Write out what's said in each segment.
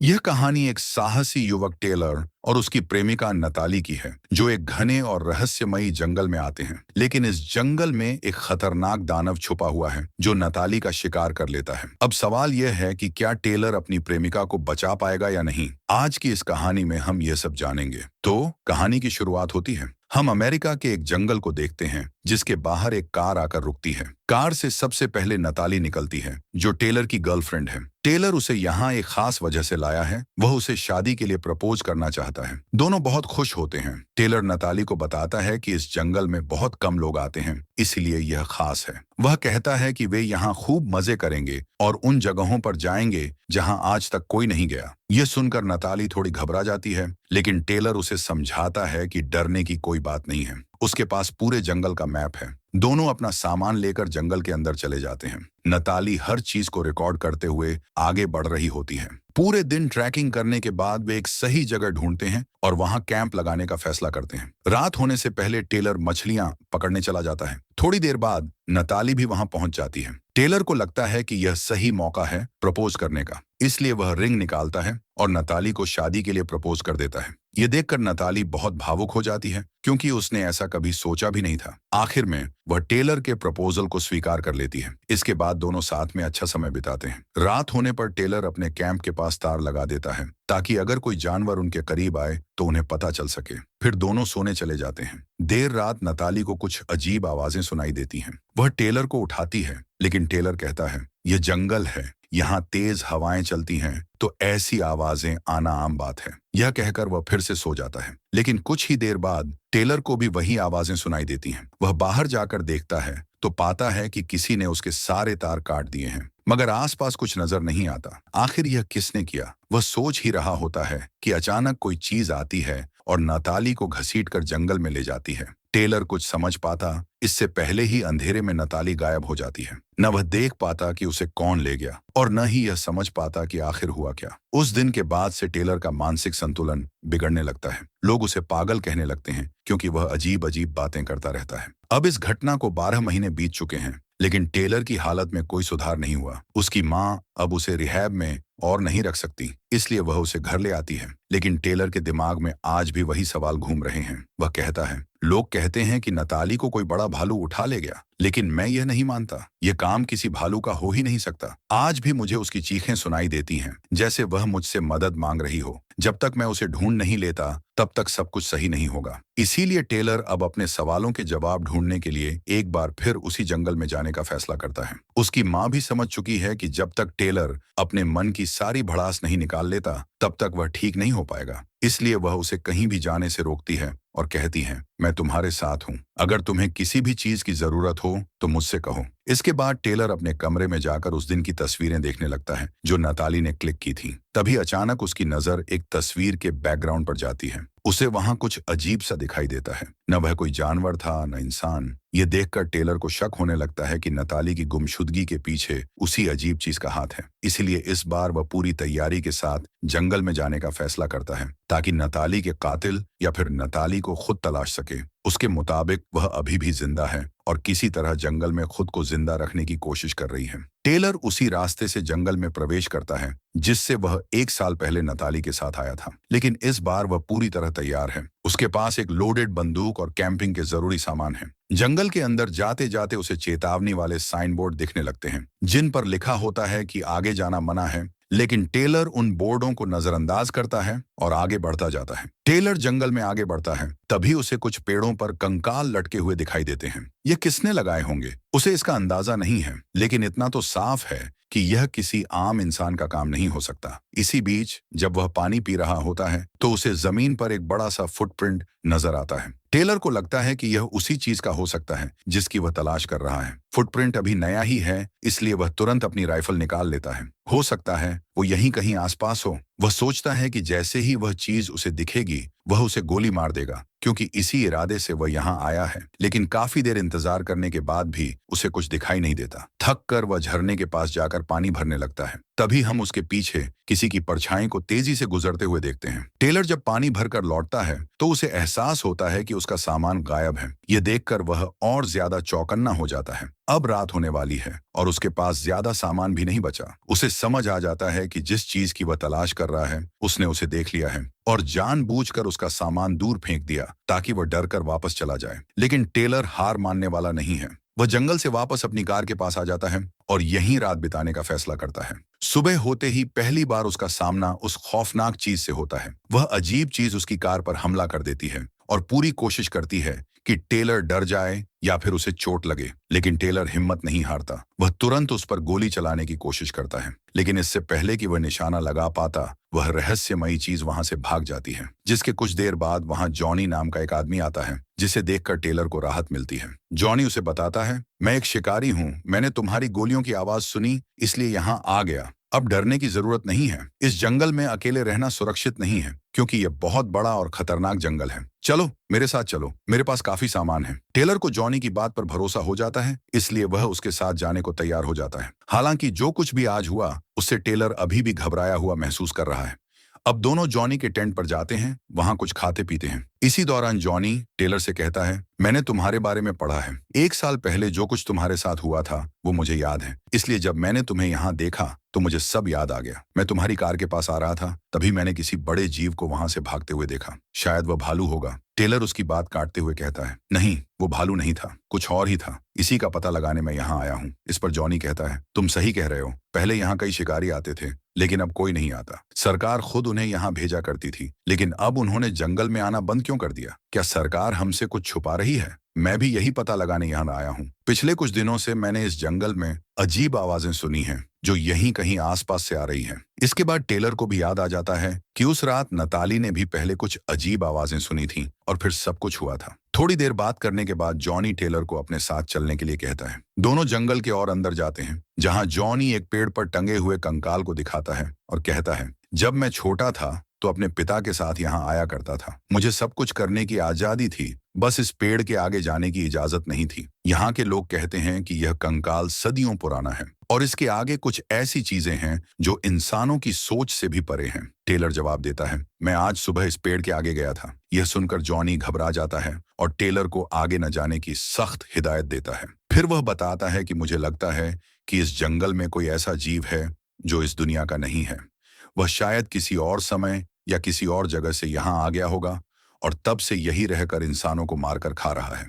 यह कहानी एक साहसी युवक टेलर और उसकी प्रेमिका नताली की है, जो एक घने और रहस्यमयी जंगल में आते हैं। लेकिन इस जंगल में एक खतरनाक दानव छुपा हुआ है, जो नताली का शिकार कर लेता है। अब सवाल यह है कि क्या टेलर अपनी प्रेमिका को बचा पाएगा या नहीं। आज की इस कहानी में हम ये सब जानेंगे। तो कहानी की शुरुआत होती है। हम अमेरिका के एक जंगल को देखते हैं, जिसके बाहर एक कार आकर रुकती है। कार से सबसे पहले नताली निकलती है, जो टेलर की गर्लफ्रेंड है। टेलर उसे यहाँ एक खास वजह से लाया है। वह उसे शादी के लिए प्रपोज करना चाहता है। दोनों बहुत खुश होते हैं। टेलर नताली को बताता है कि इस जंगल में बहुत कम लोग आते हैं, इसलिए यह खास है। वह कहता है कि वे यहाँ खूब मजे करेंगे और उन जगहों पर जाएंगे जहाँ आज तक कोई नहीं गया। यह सुनकर नताली थोड़ी घबरा जाती है, लेकिन टेलर उसे समझाता है कि डरने की कोई बात नहीं है। उसके पास पूरे जंगल का मैप है। दोनों अपना सामान लेकर जंगल के अंदर चले जाते हैं। नताली हर चीज को रिकॉर्ड करते हुए आगे बढ़ रही होती है। पूरे दिन ट्रैकिंग करने के बाद वे एक सही जगह ढूंढते हैं और वहां कैंप लगाने का फैसला करते हैं। रात होने से पहले टेलर मछलियां पकड़ने चला जाता है। थोड़ी देर बाद नताली भी वहां पहुंच जाती है। टेलर को लगता है कि यह सही मौका है प्रपोज करने का, इसलिए वह रिंग निकालता है और नताली को शादी के लिए प्रपोज कर देता है। ये देखकर नताली बहुत भावुक हो जाती है, क्योंकि उसने ऐसा कभी सोचा भी नहीं था। आखिर में वह टेलर के प्रपोजल को स्वीकार कर लेती है। इसके बाद दोनों साथ में अच्छा समय बिताते हैं। रात होने पर टेलर अपने कैंप के पास तार लगा देता है, ताकि अगर कोई जानवर उनके करीब आए तो उन्हें पता चल सके। फिर दोनों सोने चले जाते हैं। देर रात नताली को कुछ अजीब आवाजें सुनाई देती हैं। वह टेलर को उठाती है, लेकिन टेलर कहता है, यह जंगल है, यहाँ तेज हवाएं चलती हैं, तो ऐसी आवाजें आना आम बात है। यह कहकर वह फिर से सो जाता है। लेकिन कुछ ही देर बाद टेलर को भी वही आवाजें सुनाई देती हैं। वह बाहर जाकर देखता है तो पाता है कि किसी ने उसके सारे तार काट दिए हैं, मगर आसपास कुछ नजर नहीं आता। आखिर यह किसने किया, वह सोच ही रहा होता है कि अचानक कोई चीज आती है और नताली को घसीटकर जंगल में ले जाती है। टेलर कुछ समझ पाता इससे पहले ही अंधेरे में नताली गायब हो जाती है। न वह देख पाता कि उसे कौन ले गया, और न ही यह समझ पाता कि आखिर हुआ क्या। उस दिन के बाद से टेलर का मानसिक संतुलन बिगड़ने लगता है। लोग उसे पागल कहने लगते हैं, क्योंकि वह अजीब अजीब बातें करता रहता है। अब इस घटना को 12 महीने बीत चुके हैं, लेकिन टेलर की हालत में कोई सुधार नहीं हुआ। उसकी माँ अब उसे रिहैब में और नहीं रख सकती, इसलिए वह उसे घर ले आती है। लेकिन टेलर के दिमाग में आज भी वही सवाल घूम रहे हैं। वह कहता है, लोग कहते हैं कि नताली को कोई बड़ा भालू उठा ले गया, लेकिन मैं यह नहीं मानता। यह काम किसी भालू का हो ही नहीं सकता। आज भी मुझे उसकी चीखें सुनाई देती हैं, जैसे वह मुझसे मदद मांग रही हो। जब तक मैं उसे ढूंढ नहीं लेता, तब तक सब कुछ सही नहीं होगा। इसीलिए टेलर अब अपने सवालों के जवाब ढूंढने के लिए एक बार फिर उसी जंगल में जाने का फैसला करता है। उसकी माँ भी समझ चुकी है कि जब तक टेलर अपने मन की सारी भड़ास नहीं निकाल लेता, तब तक वह ठीक नहीं हो पाएगा। इसलिए वह उसे कहीं भी जाने से रोकती है और कहती है, मैं तुम्हारे साथ हूँ। अगर तुम्हें किसी भी चीज की जरूरत हो तो मुझसे कहो। इसके बाद टेलर अपने कमरे में जाकर उस दिन की तस्वीरें देखने लगता है, जो नताली ने क्लिक की थी। तभी अचानक उसकी नजर एक तस्वीर के बैकग्राउंड पर जाती है। उसे वहां कुछ अजीब सा दिखाई देता है। न वह कोई जानवर था, न इंसान। ये देखकर टेलर को शक होने लगता है कि नताली की गुमशुदगी के पीछे उसी अजीब चीज का हाथ है। इसलिए इस बार वह पूरी तैयारी के साथ जंगल में जाने का फैसला करता है, ताकि नताली के कातिल या फिर नताली को खुद तलाश सके। उसके मुताबिक वह अभी भी जिंदा है और किसी तरह जंगल में खुद को जिंदा रखने की कोशिश कर रही है। टेलर उसी रास्ते से जंगल में प्रवेश करता है, जिससे वह 1 साल पहले नताली के साथ आया था। लेकिन इस बार वह पूरी तरह तैयार है। उसके पास एक लोडेड बंदूक और कैंपिंग के जरूरी सामान है। जंगल के अंदर जाते जाते उसे चेतावनी वाले साइन बोर्ड दिखने लगते हैं, जिन पर लिखा होता है कि आगे जाना मना है। लेकिन टेलर उन बोर्डों को नजरअंदाज करता है और आगे बढ़ता जाता है। टेलर जंगल में आगे बढ़ता है, तभी उसे कुछ पेड़ों पर कंकाल लटके हुए दिखाई देते हैं। ये किसने लगाए होंगे, उसे इसका अंदाजा नहीं है, लेकिन इतना तो साफ है कि यह किसी आम इंसान का काम नहीं हो सकता। इसी बीच जब वह पानी पी रहा होता है, तो उसे जमीन पर एक बड़ा सा फुटप्रिंट नजर आता है। टेलर को लगता है कि यह उसी चीज का हो सकता है जिसकी वह तलाश कर रहा है। फुटप्रिंट अभी नया ही है, इसलिए वह तुरंत अपनी राइफल निकाल लेता है। हो सकता है वो यहीं कहीं आसपास हो। वह सोचता है कि जैसे ही वह चीज उसे दिखेगी, वह उसे गोली मार देगा, क्योंकि इसी इरादे से वह यहाँ आया है। लेकिन काफी देर इंतजार करने के बाद भी उसे कुछ दिखाई नहीं देता। थक कर वह झरने के पास जाकर पानी भरने लगता है। तभी हम उसके पीछे किसी की परछाई को तेजी से गुजरते हुए देखते हैं। टेलर जब पानी भरकर लौटता है तो उसे एहसास होता है कि उसका सामान गायब है। ये देखकर वह और ज्यादा चौकन्ना हो जाता है। अब रात होने वाली है और उसके पास ज्यादा सामान भी नहीं बचा। उसे समझ आ जाता है कि जिस चीज की वह तलाश कर रहा है उसने उसे देख लिया है और जानबूझकर उसका सामान दूर फेंक दिया ताकि वह डर कर वापस चला जाए। लेकिन टेलर हार मानने वाला नहीं है। वह जंगल से वापस अपनी कार के पास आ जाता है और यहीं रात बिताने का फैसला करता है। सुबह होते ही पहली बार उसका सामना उस खौफनाक चीज से होता है। वह अजीब चीज उसकी कार पर हमला कर देती है और पूरी कोशिश करती है कि टेलर डर जाए या फिर उसे चोट लगे, लेकिन टेलर हिम्मत नहीं हारता। वह तुरंत उस पर गोली चलाने की कोशिश करता है, लेकिन इससे पहले कि वह निशाना लगा पाता, वह रहस्यमयी चीज वहां से भाग जाती है। जिसके कुछ देर बाद वहां जॉनी नाम का एक आदमी आता है, जिसे देखकर टेलर को राहत मिलती है। जॉनी उसे बताता है, मैं एक शिकारी हूँ, मैंने तुम्हारी गोलियों की आवाज सुनी इसलिए यहाँ आ गया। अब डरने की जरूरत नहीं है। इस जंगल में अकेले रहना सुरक्षित नहीं है क्योंकि यह बहुत बड़ा और खतरनाक जंगल है। चलो मेरे साथ चलो, मेरे पास काफी सामान है। टेलर को जॉनी की बात पर भरोसा हो जाता है, इसलिए वह उसके साथ जाने को तैयार हो जाता है। हालांकि जो कुछ भी आज हुआ उससे टेलर अभी भी घबराया हुआ महसूस कर रहा है। अब दोनों जॉनी के टेंट पर जाते हैं, वहां कुछ खाते पीते हैं। इसी दौरान जॉनी टेलर से कहता है, मैंने तुम्हारे बारे में पढ़ा है। 1 साल पहले जो कुछ तुम्हारे साथ हुआ था वो मुझे याद है, इसलिए जब मैंने तुम्हें यहाँ देखा तो मुझे सब याद आ गया। मैं तुम्हारी कार के पास आ रहा था, तभी मैंने किसी बड़े जीव को वहां से भागते हुए देखा। शायद वह भालू होगा। टेलर उसकी बात काटते हुए कहता है, नहीं, वो भालू नहीं था, कुछ और ही था। इसी का पता लगाने मैं यहाँ आया हूँ। इस पर जॉनी कहता है, तुम सही कह रहे हो, पहले यहाँ कई शिकारी आते थे लेकिन अब कोई नहीं आता। सरकार खुद उन्हें यहाँ भेजा करती थी, लेकिन अब उन्होंने जंगल में आना बंद क्यों कर दिया? क्या सरकार हमसे कुछ छुपा रही है? मैं भी यही पता लगाने यहाँ आया हूँ। पिछले कुछ दिनों से मैंने इस जंगल में अजीब आवाजें सुनी हैं जो यहीं कहीं आसपास से आ रही हैं। इसके बाद टेलर को भी याद आ जाता है कि उस रात नताली ने भी पहले कुछ अजीब आवाजें सुनी थीं और फिर सब कुछ हुआ था। थोड़ी देर बात करने के बाद जॉनी टेलर को अपने साथ चलने के लिए कहता है। दोनों जंगल के और अंदर जाते हैं, जहां जॉनी एक पेड़ पर टंगे हुए कंकाल को दिखाता है और कहता है, जब मैं छोटा था तो अपने पिता के साथ यहाँ आया करता था। मुझे सब कुछ करने की आजादी थी, बस इस पेड़ के आगे जाने की इजाजत नहीं थी। यहाँ के लोग कहते हैं कि यह कंकाल सदियों पुराना है और इसके आगे कुछ ऐसी चीजें हैं जो इंसानों की सोच से भी परे हैं। टेलर जवाब देता है, मैं आज सुबह इस पेड़ के आगे गया था। यह सुनकर जॉनी घबरा जाता है और टेलर को आगे न जाने की सख्त हिदायत देता है। फिर वह बताता है कि मुझे लगता है कि इस जंगल में कोई ऐसा जीव है जो इस दुनिया का नहीं है। वह शायद किसी और समय या किसी और जगह से यहाँ आ गया होगा और तब से यही रहकर इंसानों को मारकर खा रहा है।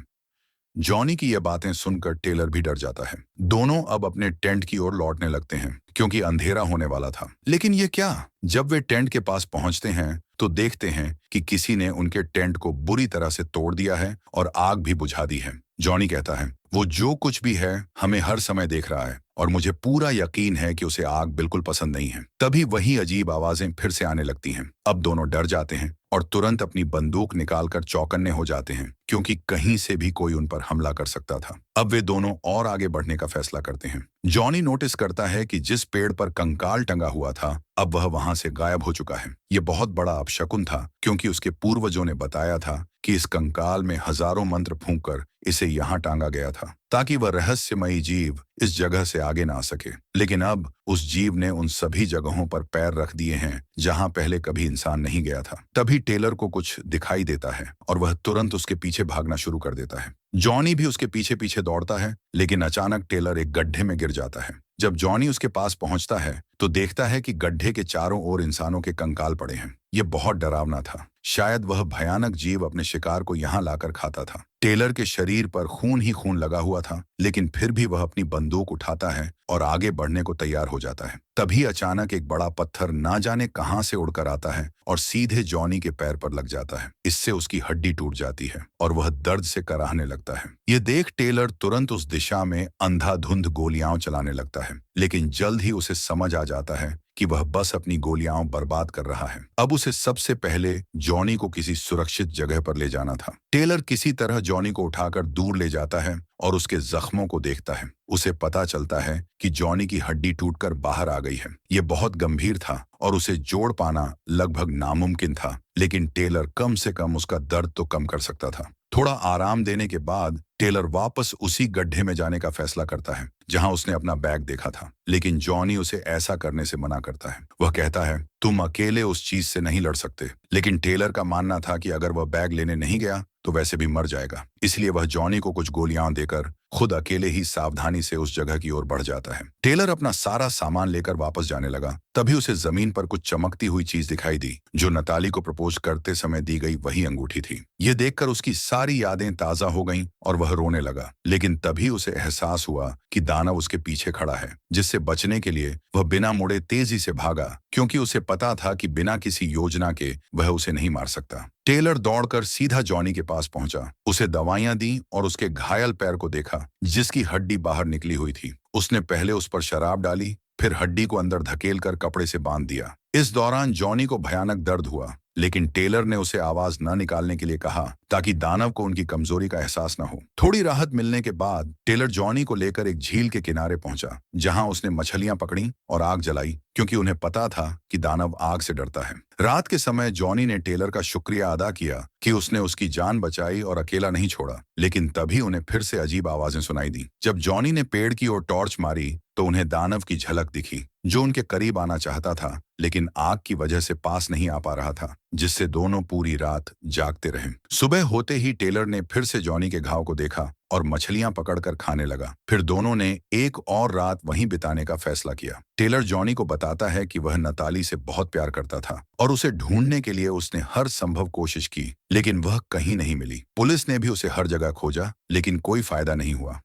जॉनी की यह बातें सुनकर टेलर भी डर जाता है। दोनों अब अपने टेंट की ओर लौटने लगते हैं क्योंकि अंधेरा होने वाला था। लेकिन ये क्या? जब वे टेंट के पास पहुंचते हैं तो देखते हैं कि किसी ने उनके टेंट को बुरी तरह से तोड़ दिया है और आग भी बुझा दी है। जॉनी कहता है, वो जो कुछ भी है हमें हर समय देख रहा है और मुझे पूरा यकीन है कि उसे आग बिल्कुल पसंद नहीं है। तभी वही अजीब आवाजें फिर से आने लगती हैं। अब दोनों डर जाते हैं और तुरंत अपनी बंदूक निकालकर चौकन्ने हो जाते हैं क्योंकि कहीं से भी कोई उन पर हमला कर सकता था। अब वे दोनों और आगे बढ़ने का फैसला करते हैं। जॉनी नोटिस करता है कि जिस पेड़ पर कंकाल टंगा हुआ था अब वह वहां से गायब हो चुका है। यह बहुत बड़ा अपशकुन था क्योंकि उसके पूर्वजों ने बताया था कि इस कंकाल में हजारों मंत्र फूंककर इसे यहाँ टांगा गया था ताकि वह रहस्यमयी जीव इस जगह से आगे ना आ सके। लेकिन अब उस जीव ने उन सभी जगहों पर पैर रख दिए हैं जहां पहले कभी इंसान नहीं गया था। तभी टेलर को कुछ दिखाई देता है और वह तुरंत उसके पीछे भागना शुरू कर देता है। जॉनी भी उसके पीछे पीछे दौड़ता है, लेकिन अचानक टेलर एक गड्ढे में गिर जाता है। जब जॉनी उसके पास पहुंचता है तो देखता है कि गड्ढे के चारों ओर इंसानों के कंकाल पड़े हैं। यह बहुत डरावना था। शायद वह भयानक जीव अपने शिकार को यहाँ लाकर खाता था। टेलर के शरीर पर खून ही खून लगा हुआ था, लेकिन फिर भी वह अपनी बंदूक उठाता है और आगे बढ़ने को तैयार हो जाता है। तभी अचानक एक बड़ा पत्थर ना जाने कहां से उड़कर आता है और सीधे जॉनी के पैर पर लग जाता है। इससे उसकी हड्डी टूट जाती है और वह दर्द से कराहने लगता है। यह देख टेलर तुरंत उस दिशा में अंधाधुंध गोलियां चलाने लगता है, लेकिन जल्द ही उसे समझ आ जाता है कि वह बस अपनी गोलियां बर्बाद कर रहा है। अब उसे सबसे पहले जॉनी को किसी सुरक्षित जगह पर ले जाना था। टेलर किसी तरह जॉनी को उठाकर दूर ले जाता है और उसके जख्मों को देखता है। उसे पता चलता है कि जॉनी की हड्डी टूटकर बाहर आ गई है। यह बहुत गंभीर था और उसे जोड़ पाना लगभग नामुमकिन था, लेकिन टेलर कम से कम उसका दर्द तो कम कर सकता था। थोड़ा आराम देने के बाद टेलर वापस उसी गड्ढे में जाने का फैसला करता है जहां उसने अपना बैग देखा था, लेकिन जॉनी उसे ऐसा करने से मना करता है। वह कहता है, तुम अकेले उस चीज से नहीं लड़ सकते। लेकिन टेलर का मानना था कि अगर वह बैग लेने नहीं गया तो वैसे भी मर जाएगा। इसलिए वह जॉनी को कुछ गोलियां देकर खुद अकेले ही सावधानी से उस जगह की ओर बढ़ जाता है। टेलर अपना सारा सामान लेकर वापस जाने लगा, तभी उसे जमीन पर कुछ चमकती हुई चीज दिखाई दी, जो नताली को प्रपोज करते समय दी गई वही अंगूठी थी। ये देखकर उसकी सारी यादें ताजा हो गईं और वह रोने लगा। लेकिन तभी उसे एहसास हुआ कि दानव उसके पीछे खड़ा है, जिससे बचने के लिए वह बिना मुड़े तेजी से भागा, क्योंकि उसे पता था कि बिना किसी योजना के वह उसे नहीं मार सकता। टेलर दौड़कर सीधा जॉनी के पास पहुंचा, उसे दवाइयां दी और उसके घायल पैर को देखा, जिसकी हड्डी बाहर निकली हुई थी। उसने पहले उस पर शराब डाली, फिर हड्डी को अंदर धकेलकर कपड़े से बांध दिया। इस दौरान जॉनी को भयानक दर्द हुआ, लेकिन टेलर ने उसे आवाज न निकालने के लिए कहा ताकि दानव को उनकी कमजोरी का एहसास न हो। थोड़ी राहत मिलने के बाद टेलर जॉनी को लेकर एक झील के किनारे पहुंचा, जहां उसने मछलियां पकड़ी और आग जलाई, क्योंकि उन्हें पता था कि दानव आग से डरता है। रात के समय जॉनी ने टेलर का शुक्रिया अदा किया कि उसने उसकी जान बचाई और अकेला नहीं छोड़ा। लेकिन तभी उन्हें फिर से अजीब आवाजें सुनाई दी। जब जॉनी ने पेड़ की ओर टॉर्च मारी तो उन्हें दानव की झलक दिखी, जो उनके करीब आना चाहता था, लेकिन आग की वजह से पास नहीं आ पा रहा था, जिससे दोनों पूरी रात जागते रहे। सुबह होते ही टेलर ने फिर से जॉनी के घाव को देखा और मछलियां पकड़कर खाने लगा। फिर दोनों ने एक और रात वहीं बिताने का फैसला किया। टेलर जॉनी को बताता है कि वह नताली से बहुत प्यार करता था और उसे ढूंढने के लिए उसने हर संभव कोशिश की, लेकिन वह कहीं नहीं मिली। पुलिस ने भी उसे हर जगह खोजा, लेकिन कोई फायदा नहीं हुआ।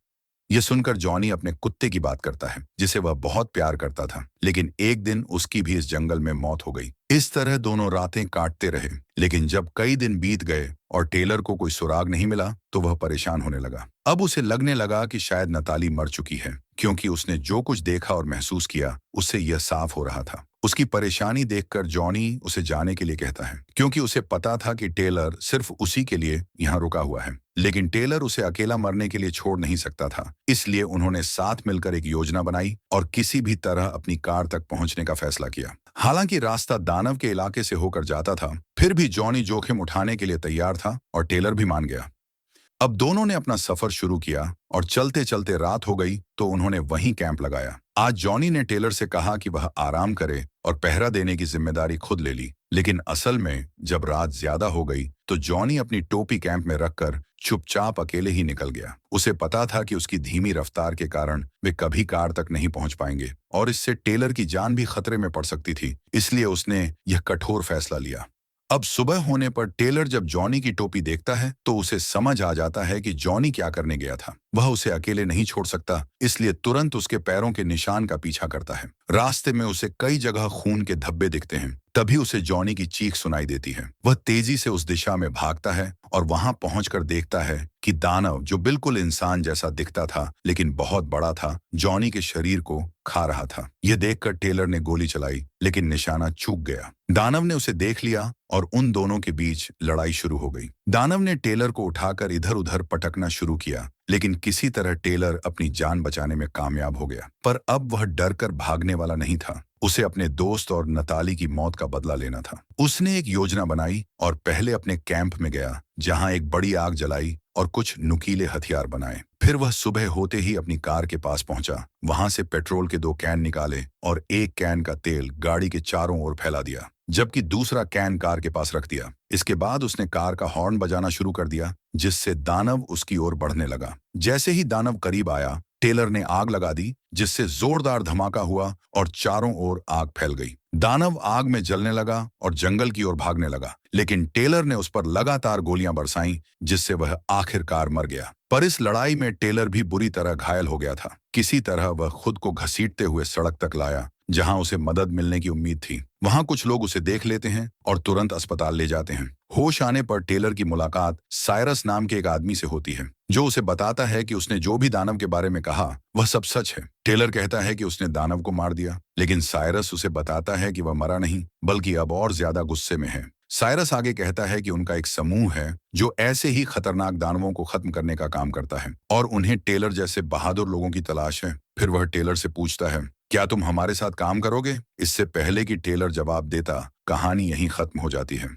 यह सुनकर जॉनी अपने कुत्ते की बात करता है, जिसे वह बहुत प्यार करता था, लेकिन एक दिन उसकी भी इस जंगल में मौत हो गई। इस तरह दोनों रातें काटते रहे, लेकिन जब कई दिन बीत गए और टेलर को कोई सुराग नहीं मिला तो वह परेशान होने लगा। अब उसे लगने लगा कि शायद नताली मर चुकी है, क्योंकि उसने जो कुछ देखा और महसूस किया उससे यह साफ हो रहा था। उसकी परेशानी देखकर जॉनी उसे जाने के लिए कहता है, क्योंकि उसे पता था कि टेलर सिर्फ उसी के लिए यहाँ रुका हुआ है। लेकिन टेलर उसे अकेला मरने के लिए छोड़ नहीं सकता था, इसलिए उन्होंने साथ मिलकर एक योजना बनाई और किसी भी तरह अपनी कार तक पहुंचने का फैसला किया। हालांकि रास्ता दानव के इलाके से होकर जाता था, फिर भी जॉनी जोखिम उठाने के लिए तैयार था और टेलर भी मान गया। अब दोनों ने अपना सफर शुरू किया और चलते चलते रात हो गई तो उन्होंने वहीं कैंप लगाया। आज जॉनी ने टेलर से कहा कि वह आराम करे और पहरा देने की जिम्मेदारी खुद ले ली, लेकिन असल में जब रात ज्यादा हो गई तो जॉनी अपनी टोपी कैंप में रखकर चुपचाप अकेले ही निकल गया। उसे पता था कि उसकी धीमी रफ्तार के कारण वे कभी कार तक नहीं पहुंच पाएंगे और इससे टेलर की जान भी खतरे में पड़ सकती थी, इसलिए उसने यह कठोर फैसला लिया। अब सुबह होने पर टेलर जब जॉनी की टोपी देखता है तो उसे समझ आ जाता है कि जॉनी क्या करने गया था। वह उसे अकेले नहीं छोड़ सकता, इसलिए तुरंत उसके पैरों के निशान का पीछा करता है। रास्ते में उसे कई जगह खून के धब्बे दिखते हैं। तभी उसे जॉनी की चीख सुनाई देती है। वह तेजी से उस दिशा में भागता है और वहां पहुंचकर देखता है कि दानव, जो बिल्कुल इंसान जैसा दिखता था लेकिन बहुत बड़ा था, जॉनी के शरीर को खा रहा था। यह देखकर टेलर ने गोली चलाई, लेकिन निशाना चूक गया। दानव ने उसे देख लिया और उन दोनों के बीच लड़ाई शुरू हो गई। दानव ने टेलर को उठाकर इधर उधर पटकना शुरू किया, लेकिन किसी तरह टेलर अपनी जान बचाने में कामयाब हो गया। पर अब वह डरकर भागने वाला नहीं था। उसे अपने दोस्त और नताली की मौत का बदला लेना था। उसने एक योजना बनाई और पहले अपने कैंप में गया, जहां एक बड़ी आग जलाई और कुछ नुकीले हथियार बनाए। फिर वह सुबह होते ही अपनी कार के पास पहुंचा, वहां से पेट्रोल के 2 कैन निकाले और एक कैन का तेल गाड़ी के चारों ओर फैला दिया, जबकि दूसरा कैन कार के पास रख दिया। इसके बाद उसने कार का हॉर्न बजाना शुरू कर दिया, जिससे दानव उसकी ओर बढ़ने लगा। जैसे ही दानव करीब आया, टेलर ने आग लगा दी, जिससे जोरदार धमाका हुआ और चारों ओर आग फैल गई। दानव आग में जलने लगा और जंगल की ओर भागने लगा, लेकिन टेलर ने उस पर लगातार गोलियां बरसाईं, जिससे वह आखिरकार मर गया। पर इस लड़ाई में टेलर भी बुरी तरह घायल हो गया था। किसी तरह वह खुद को घसीटते हुए सड़क तक लाया, जहां उसे मदद मिलने की उम्मीद थी। वहां कुछ लोग उसे देख लेते हैं और तुरंत अस्पताल ले जाते हैं। होश आने पर टेलर की मुलाकात साइरस नाम के एक आदमी से होती है, जो उसे बताता है कि उसने जो भी दानव के बारे में कहा वह सब सच है। टेलर कहता है कि उसने दानव को मार दिया, लेकिन साइरस उसे बताता है कि वह मरा नहीं, बल्कि अब और ज्यादा गुस्से में है। साइरस आगे कहता है कि उनका एक समूह है जो ऐसे ही खतरनाक दानवों को खत्म करने का काम करता है और उन्हें टेलर जैसे बहादुर लोगों की तलाश है। फिर वह टेलर से पूछता है, क्या तुम हमारे साथ काम करोगे? इससे पहले कि टेलर जवाब देता, कहानी यहीं खत्म हो जाती है।